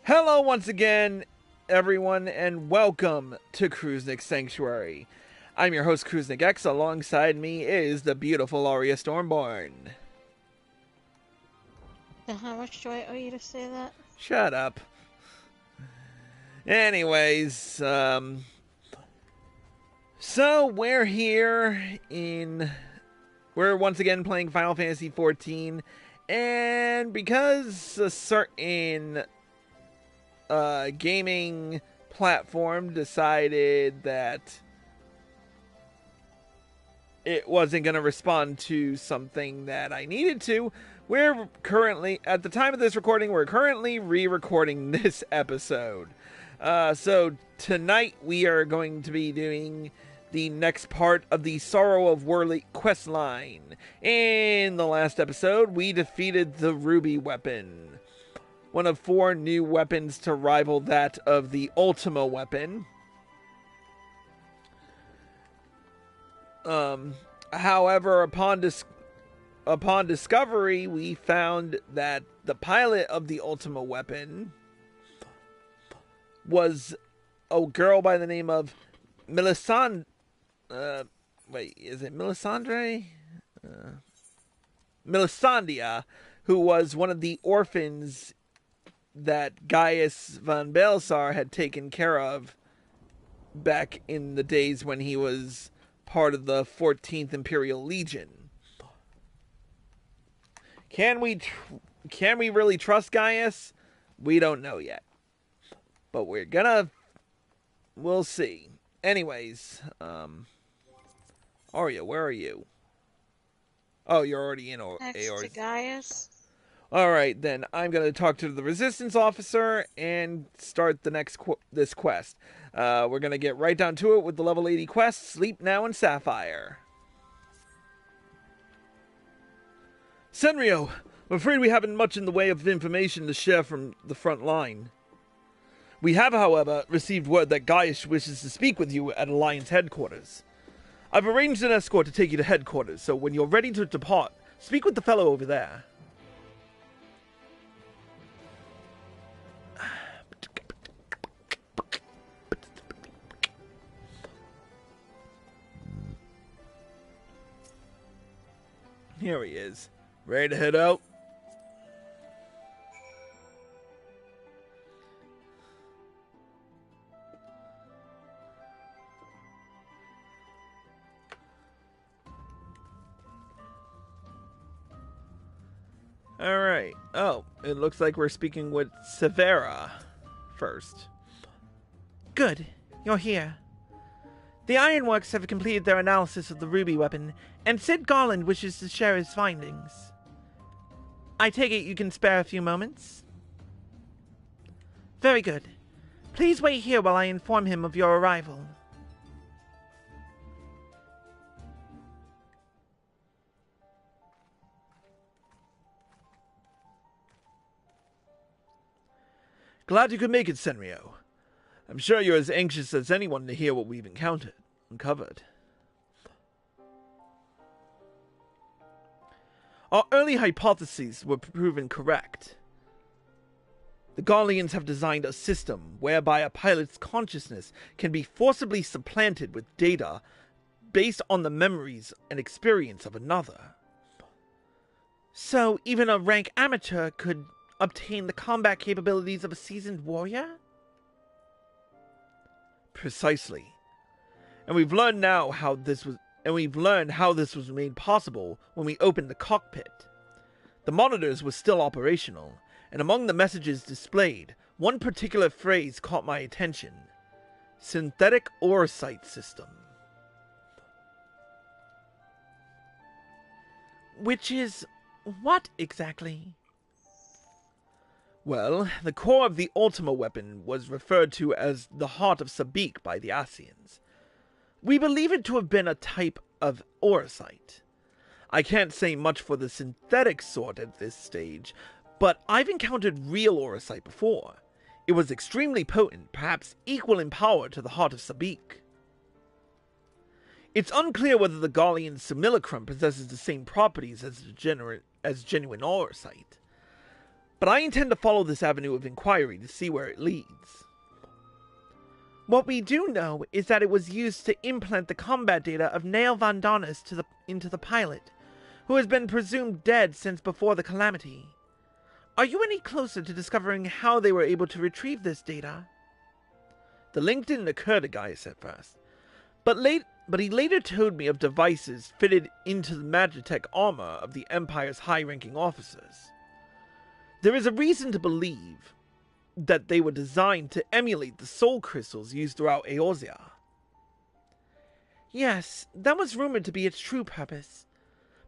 Hello once again, everyone, and welcome to Kruznik Sanctuary. I'm your host, Kruznik X. Alongside me is the beautiful Aria Stormborn. How much do I owe you to say that? Shut up. Anyways, so we're here we're once again playing Final Fantasy XIV, and because a certain gaming platform decided that it wasn't going to respond to something that I needed to, we're currently, at the time of this recording, we're currently re-recording this episode. So tonight we are going to be doing the next part of the Sorrow of Worley quest line. In the last episode, we defeated the Ruby weapon, one of 4 new weapons to rival that of the Ultima weapon. However, upon discovery, we found that the pilot of the Ultima weapon was a girl by the name of Melisandre? Melisandria, who was one of the orphans that Gaius von Baelsar had taken care of back in the days when he was part of the 14th Imperial Legion. Can we really trust Gaius? We don't know yet. But we'll see. Anyways, Arya, where are you? Oh, you're already in Next to Gaius. Alright, then I'm going to talk to the resistance officer and start this quest. We're going to get right down to it with the level 80 quest, Sleep Now in Sapphire. Senryo, I'm afraid we haven't much in the way of information to share from the front line. We have, however, received word that Gaius wishes to speak with you at Alliance headquarters. I've arranged an escort to take you to headquarters, so when you're ready to depart, speak with the fellow over there. Here he is. Ready to head out? Alright. Oh, it looks like we're speaking with Severa first. Good. You're here. The Ironworks have completed their analysis of the Ruby weapon, and Sid Garland wishes to share his findings. I take it you can spare a few moments? Very good. Please wait here while I inform him of your arrival. Glad you could make it, Senryo. I'm sure you're as anxious as anyone to hear what we've uncovered. Our early hypotheses were proven correct. The Garleans have designed a system whereby a pilot's consciousness can be forcibly supplanted with data based on the memories and experience of another. So even a rank amateur could obtain the combat capabilities of a seasoned warrior? Precisely. And we've learned how this was made possible when we opened the cockpit. The monitors were still operational, and among the messages displayed, one particular phrase caught my attention. Synthetic Orosight System. Which is what exactly? Well, the core of the Ultima weapon was referred to as the Heart of Sabik by the Ascians. We believe it to have been a type of Orosight. I can't say much for the synthetic sort at this stage, but I've encountered real Orosight before. It was extremely potent, perhaps equal in power to the Heart of Sabik. It's unclear whether the Garlean simulacrum possesses the same properties as genuine Orosight. but I intend to follow this avenue of inquiry to see where it leads. What we do know is that it was used to implant the combat data of Nail Vandanis into the pilot, who has been presumed dead since before the calamity. Are you any closer to discovering how they were able to retrieve this data? The link didn't occur to Gaius at first, but he later told me of devices fitted into the Magitech armor of the Empire's high-ranking officers. There is a reason to believe that they were designed to emulate the soul crystals used throughout Eorzea. Yes, that was rumored to be its true purpose,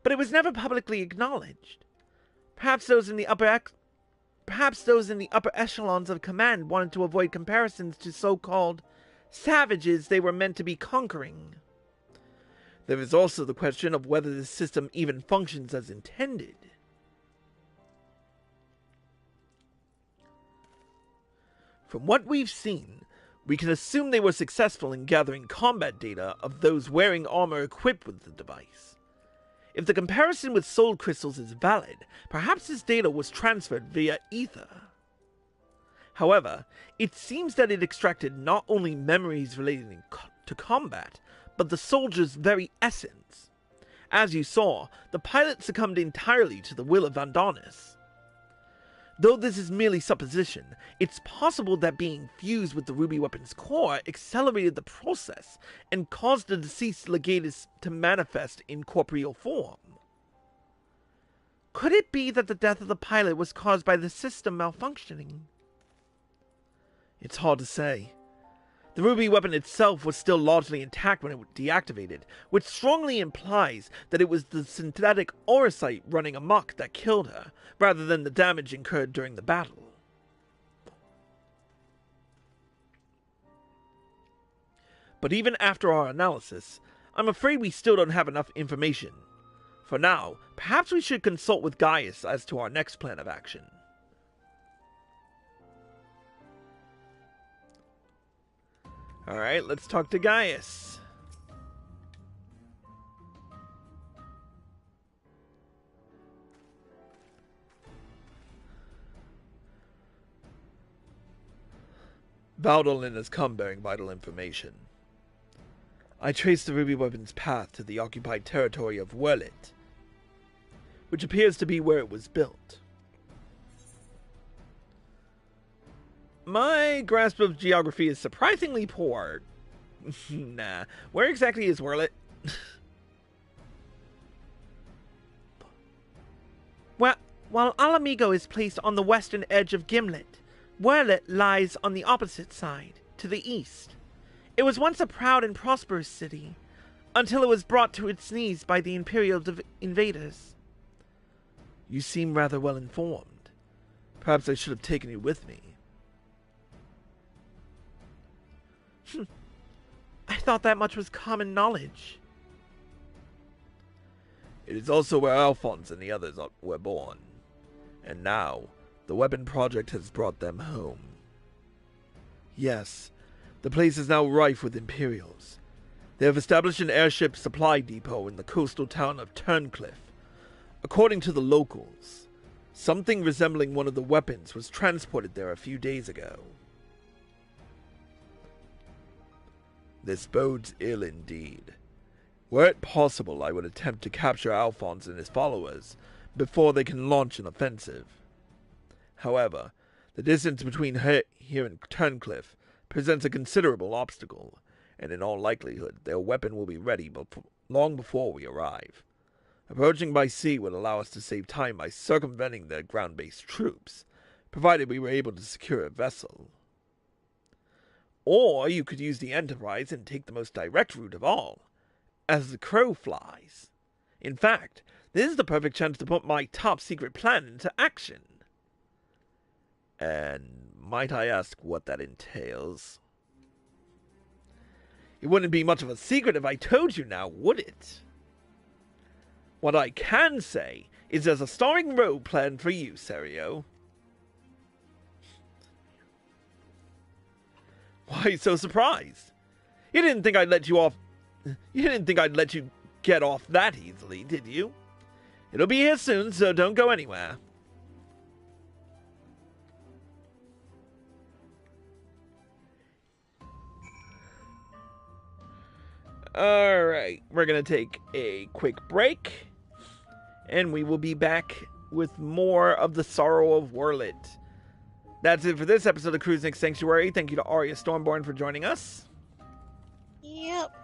but it was never publicly acknowledged. Perhaps those in the upper echelons of command wanted to avoid comparisons to so-called savages they were meant to be conquering. There is also the question of whether this system even functions as intended. From what we've seen, we can assume they were successful in gathering combat data of those wearing armor equipped with the device. If the comparison with soul crystals is valid, perhaps this data was transferred via ether. However, it seems that it extracted not only memories relating to combat, but the soldier's very essence. As you saw, the pilot succumbed entirely to the will of Vandanis. Though this is merely supposition, it's possible that being fused with the ruby weapon's core accelerated the process and caused the deceased legatus to manifest in corporeal form. Could it be that the death of the pilot was caused by the system malfunctioning? It's hard to say. The ruby weapon itself was still largely intact when it was deactivated, which strongly implies that it was the synthetic auracite running amok that killed her, rather than the damage incurred during the battle. But even after our analysis, I'm afraid we still don't have enough information. For now, perhaps we should consult with Gaius as to our next plan of action. Alright, let's talk to Gaius. Valdolin has come bearing vital information. I traced the ruby weapon's path to the occupied territory of Werlit, which appears to be where it was built. My grasp of geography is surprisingly poor. Nah, where exactly is Werlit? Well, while Alamigo is placed on the western edge of Gimlet, Werlit lies on the opposite side, to the east. It was once a proud and prosperous city, until it was brought to its knees by the Imperial invaders. You seem rather well informed. Perhaps I should have taken you with me. I thought that much was common knowledge. It is also where Alphonse and the others were born. And now, the weapon project has brought them home. Yes, the place is now rife with Imperials. They have established an airship supply depot in the coastal town of Turncliffe. According to the locals, something resembling one of the weapons was transported there a few days ago. This bodes ill indeed. Were it possible, I would attempt to capture Alphonse and his followers before they can launch an offensive. However, the distance between here and Turncliffe presents a considerable obstacle, and in all likelihood their weapon will be ready long before we arrive. Approaching by sea would allow us to save time by circumventing their ground-based troops, provided we were able to secure a vessel. Or you could use the Enterprise and take the most direct route of all, as the crow flies. In fact, this is the perfect chance to put my top-secret plan into action. And might I ask what that entails? It wouldn't be much of a secret if I told you now, would it? What I can say is there's a starring role planned for you, Senryo. Why so surprised? You didn't think I'd let you get off that easily, did you? It'll be here soon, so don't go anywhere. Alright, we're going to take a quick break, and we will be back with more of the Sorrow of Werlet. That's it for this episode of Cruising Sanctuary. Thank you to Arya Stormborn for joining us. Yep.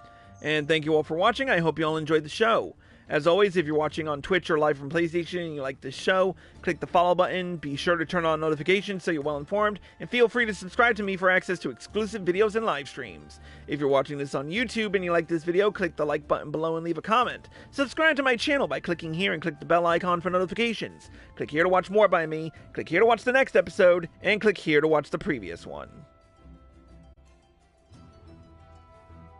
And thank you all for watching. I hope you all enjoyed the show. As always, if you're watching on Twitch or live from PlayStation and you like this show, click the follow button, be sure to turn on notifications so you're well informed, and feel free to subscribe to me for access to exclusive videos and live streams. If you're watching this on YouTube and you like this video, click the like button below and leave a comment. Subscribe to my channel by clicking here and click the bell icon for notifications. Click here to watch more by me, click here to watch the next episode, and click here to watch the previous one.